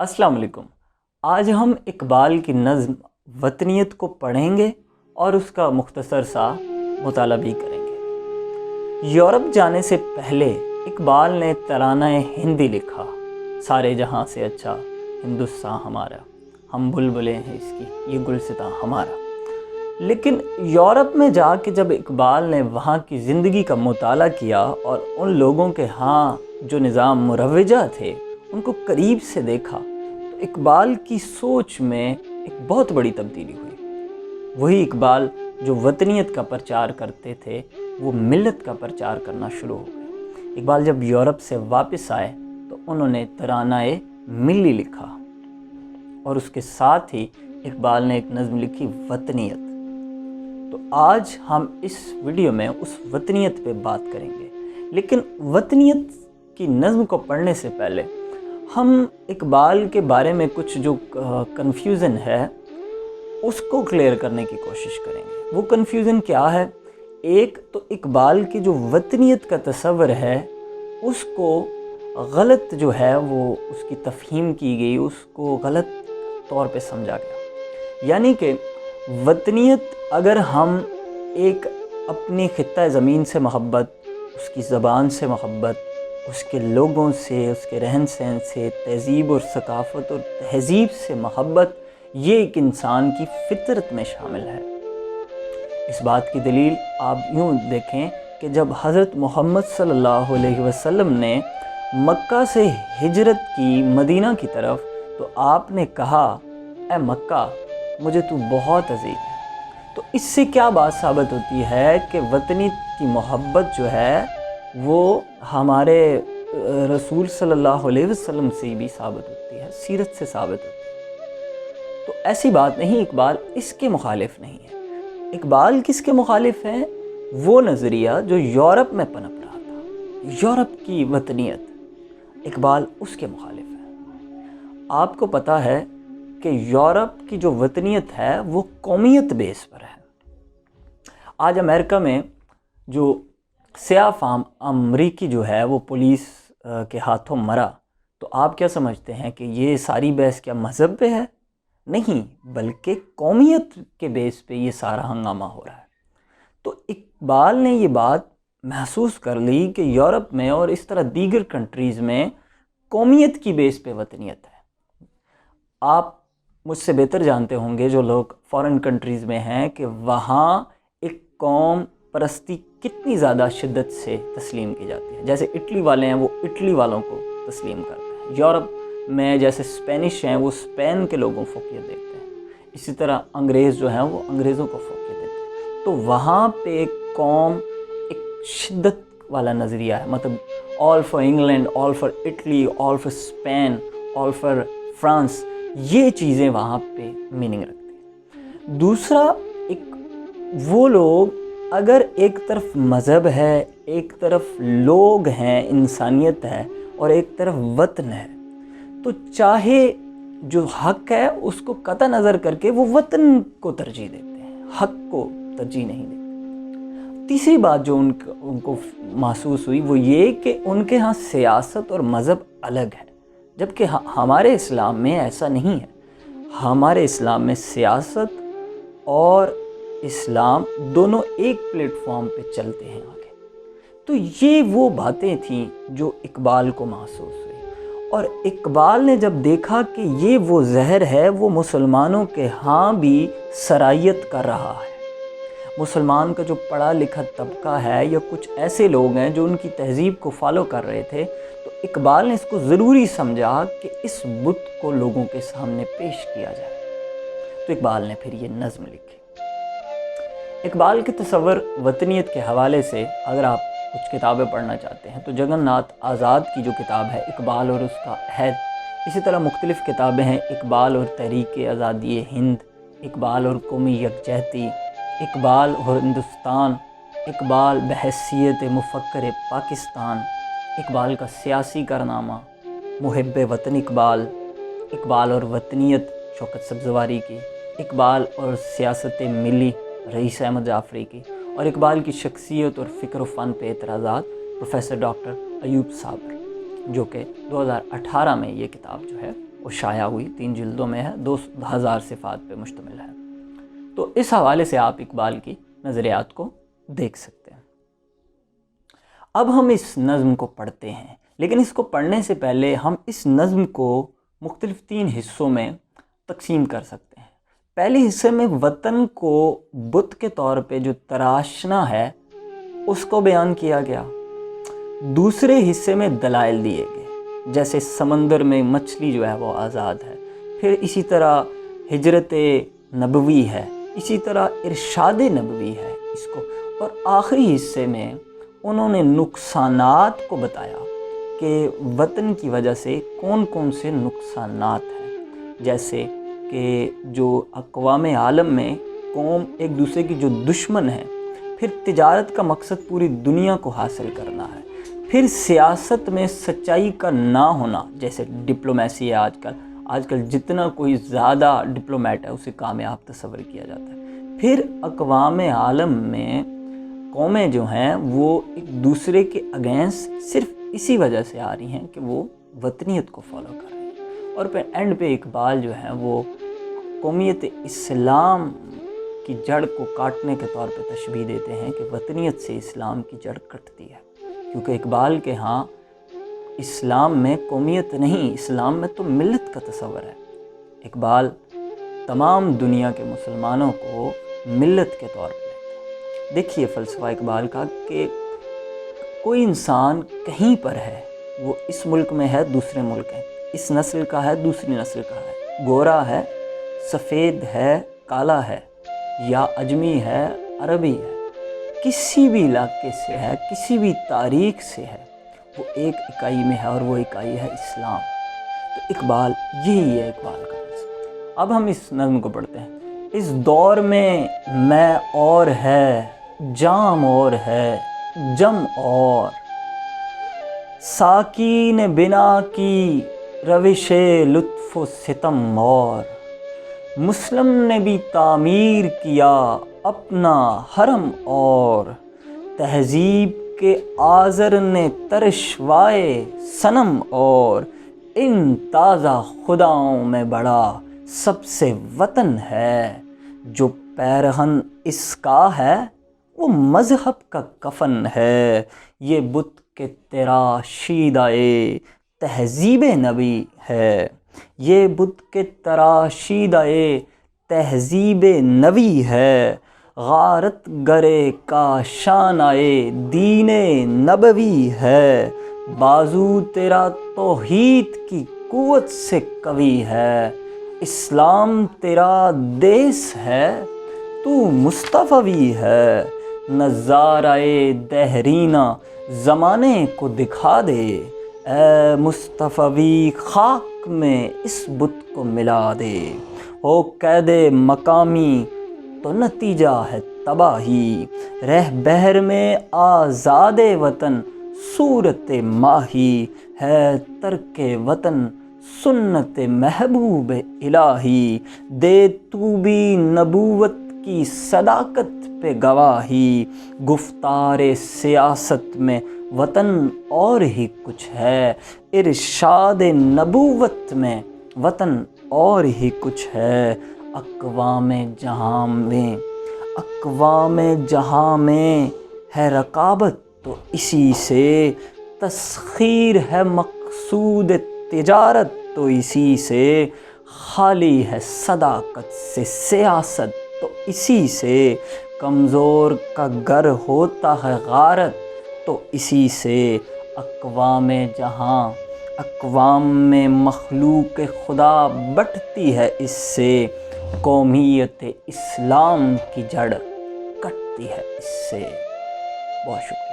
अस्सलाम वालेकुम। आज हम इकबाल की नज़्म वतनियत को पढ़ेंगे और उसका मुख्तसर सा मुताला भी करेंगे। यूरोप जाने से पहले इकबाल ने तराना हिंदी लिखा, सारे जहां से अच्छा हिंदुस्तान हमारा, हम बुलबुलें हैं इसकी ये गुलसितां हमारा। लेकिन यूरोप में जाके जब इकबाल ने वहाँ की ज़िंदगी का मुताला किया और उन लोगों के यहाँ जो निज़ाम मुरव्वजा थे उनको करीब से देखा, तो इकबाल की सोच में एक बहुत बड़ी तब्दीली हुई। वही इकबाल जो वतनियत का प्रचार करते थे वो मिल्लत का प्रचार करना शुरू हो गए। इकबाल जब यूरोप से वापस आए तो उन्होंने तराना-ए मिल्ली लिखा और उसके साथ ही इकबाल ने एक नज़्म लिखी वतनियत। तो आज हम इस वीडियो में उस वतनियत पे बात करेंगे। लेकिन वतनियत की नज़्म को पढ़ने से पहले हम इकबाल के बारे में कुछ जो कन्फ्यूज़न है उसको क्लियर करने की कोशिश करेंगे। वो कन्फ्यूज़न क्या है? एक तो इकबाल की जो वतनियत का तस्वर है उसको गलत जो है वो उसकी तफ़हीम की गई, उसको गलत तौर पे समझा गया। यानी कि वतनियत अगर हम एक अपनी ख़ित्ता ज़मीन से मोहब्बत, उसकी ज़बान से मोहब्बत, उसके लोगों से, उसके रहन सहन से, तहज़ीब और सकाफ़त और तहज़ीब से मोहब्बत, ये एक इंसान की फ़ितरत में शामिल है। इस बात की दलील आप यूँ देखें कि जब हज़रत मोहम्मद सल्लल्लाहु अलैहि वसल्लम ने मक्का से हिजरत की मदीना की तरफ, तो आपने कहा, ए मक्का मुझे तू बहुत अज़ीज़ है। तो इससे क्या बात साबित होती है कि वतनी की मोहब्बत जो है वो हमारे रसूल सल्लल्लाहु अलैहि वसल्लम से भी साबित होती है, सीरत से साबित होती है। तो ऐसी बात नहीं, इकबाल इसके मुखालिफ नहीं है। इकबाल किसके मुखालिफ है? वो नज़रिया जो यूरोप में पनप रहा था, यूरोप की वतनियत, इकबाल उसके मुखालिफ है। आपको पता है कि यूरोप की जो वतनियत है वो कौमियत बेस पर है। आज अमेरिका में जो सियाह फाम अमरीकी जो है वो पुलिस के हाथों मरा, तो आप क्या समझते हैं कि ये सारी बहस क्या मज़हब पे है? नहीं, बल्कि कौमियत के बेस पे ये सारा हंगामा हो रहा है। तो इकबाल ने ये बात महसूस कर ली कि यूरोप में और इस तरह दीगर कंट्रीज़ में कौमियत की बेस पे वतनियत है। आप मुझसे बेहतर जानते होंगे जो लोग फ़ॉरेन कंट्रीज़ में हैं कि वहाँ एक कौम परस्ती कितनी ज़्यादा शिद्दत से तस्लीम की जाती है। जैसे इटली वाले हैं वो इटली वालों को तस्लीम करते हैं, यूरोप में जैसे स्पेनिश हैं वो स्पेन के लोगों को फ़ोकियत देते हैं, इसी तरह अंग्रेज़ जो हैं वो अंग्रेज़ों को फ़ोकियत देते हैं। तो वहाँ पे एक कौम एक शिद्दत वाला नज़रिया है, मतलब all for England, all for Italy, all for Spain, all for France, ये चीज़ें वहाँ पे मीनिंग रखती हैं। दूसरा, एक वो लोग अगर एक तरफ मज़हब है, एक तरफ लोग हैं, इंसानियत है, और एक तरफ वतन है, तो चाहे जो हक़ है उसको कतई नज़र करके वो वतन को तरजीह देते हैं, हक़ को तरजीह नहीं देते। तीसरी बात जो उनको महसूस हुई वो ये कि उनके यहाँ सियासत और मज़हब अलग है, जबकि हमारे इस्लाम में ऐसा नहीं है। हमारे इस्लाम में सियासत और इस्लाम दोनों एक प्लेटफॉर्म पे चलते हैं आगे। तो ये वो बातें थीं जो इकबाल को महसूस हुई, और इकबाल ने जब देखा कि ये वो जहर है वो मुसलमानों के यहाँ भी सरायत कर रहा है, मुसलमान का जो पढ़ा लिखा तबका है या कुछ ऐसे लोग हैं जो उनकी तहज़ीब को फॉलो कर रहे थे, तो इकबाल ने इसको ज़रूरी समझा कि इस बुत को लोगों के सामने पेश किया जाए। तो इकबाल ने फिर ये नज़्म लिखी। इकबाल के तस्वर वतनियत के हवाले से अगर आप कुछ किताबें पढ़ना चाहते हैं तो जगन्नाथ आज़ाद की जो किताब है इकबाल और उसका अहद, इसी तरह मुख्तलिफ़ किताबें हैं, इकबाल और तहरीक आज़ादी हिंद, इकबाल और कौमी यकजहती, इकबाल और हिंदुस्तान, इकबाल बहैसियत मुफ़क्किर पाकिस्तान, इकबाल का सियासी कारनामा, मुहिब्ब वतन इकबाल, इकबाल और वतनियत शौकत सब्ज़वारी की, इकबाल और सियासत मिली रईस अहमद जाफ़री की, और इकबाल की शख्सियत और फ़िक्र फ़न पे एतराज़ात प्रोफेसर डॉक्टर अयूब साबर, जो कि 2018 में ये किताब जो है وہ شائع ہوئی، 3 جلدوں میں ہے، 2000 صفات پہ مشتمل ہے۔ تو اس حوالے سے آپ اقبال کی نظریات کو دیکھ سکتے ہیں۔ اب ہم اس نظم کو پڑھتے ہیں، لیکن اس کو پڑھنے سے پہلے ہم اس نظم کو مختلف 3 حصوں میں تقسیم کر سکتے ہیں۔ پہلے حصے میں وطن کو بت کے طور پہ جو تراشنا ہے اس کو بیان کیا گیا۔ دوسرے حصے میں دلائل دیے گئے، جیسے سمندر میں مچھلی جو ہے وہ آزاد ہے، پھر اسی طرح ہجرت نبوی ہے، اسی طرح ارشاد نبوی ہے اس کو، اور آخری حصے میں انہوں نے نقصانات کو بتایا کہ وطن کی وجہ سے کون کون سے نقصانات ہیں، جیسے کہ جو اقوام عالم میں قوم ایک دوسرے کی جو دشمن ہے، پھر تجارت کا مقصد پوری دنیا کو حاصل کرنا ہے، پھر سیاست میں سچائی کا نہ ہونا، جیسے ڈپلومیسی ہے آج کل جتنا کوئی زیادہ ڈپلومیٹ ہے اسے کامیاب تصور کیا جاتا ہے، پھر اقوام عالم میں قومیں جو ہیں وہ ایک دوسرے کے اگینسٹ صرف اسی وجہ سے آ رہی ہیں کہ وہ وطنیت کو فالو کر رہی ہیں، اور پھر اینڈ پہ اقبال جو ہے وہ قومیت اسلام کی جڑ کو کاٹنے کے طور پہ تشبیہ دیتے ہیں کہ وطنیت سے اسلام کی جڑ کٹتی ہے، کیونکہ اقبال کے ہاں اسلام میں قومیت نہیں، اسلام میں تو ملت کا تصور ہے۔ اقبال تمام دنیا کے مسلمانوں کو ملت کے طور پہ لیتے ہیں۔ دیکھیے فلسفہ اقبال کا کہ کوئی انسان کہیں پر ہے، وہ اس ملک میں ہے، دوسرے ملک ہے، اس نسل کا ہے، دوسری نسل کا ہے، گورا ہے، سفید ہے، کالا ہے، یا اجمی ہے، عربی ہے، کسی بھی علاقے سے ہے، کسی بھی تاریخ سے ہے، وہ ایک اکائی میں ہے، اور وہ اکائی ہے اسلام۔ تو اقبال یہی ہے اقبال کا فلسفہ۔ اب ہم اس نظم کو پڑھتے ہیں۔ اس دور میں اور ہے، جام اور ہے، جم اور، ساکی نے بنا کی روش لطف و ستم اور، مسلم نے بھی تعمیر کیا اپنا حرم اور، تہذیب کے آزر نے ترشوائے صنم اور، ان تازہ خداؤں میں بڑا سب سے وطن ہے، جو پیرہن اس کا ہے وہ مذہب کا کفن ہے، یہ بت کے تراشیدہ تہذیب نبی ہے، یہ بت کے تراشیدہ تہذیب نبی ہے، غارت گرے کا شانہ دین نبوی ہے، بازو تیرا توحید کی قوت سے قوی ہے، اسلام تیرا دیس ہے، تو مصطفی ہے، نظارہ دہرینہ زمانے کو دکھا دے، اے مصطفی خاک میں اس بت کو ملا دے، ہو قید مقامی تو نتیجہ ہے تباہی، رہ بحر میں آزاد وطن صورت ماہی، ہے ترک وطن سنت محبوب الہی، دے تو بھی نبوت کی صداقت پہ گواہی، گفتار سیاست میں وطن اور ہی کچھ ہے، ارشاد نبوت میں وطن اور ہی کچھ ہے، اقوام جہاں میں ہے رقابت تو اسی سے، تسخیر ہے مقصود تجارت تو اسی سے، خالی ہے صداقت سے سیاست تو اسی سے، کمزور کا گر ہوتا ہے غارت تو اسی سے، اقوام میں مخلوق خدا بٹتی ہے اس سے، قومیت اسلام کی جڑ کٹتی ہے اس سے۔ بہت شکریہ۔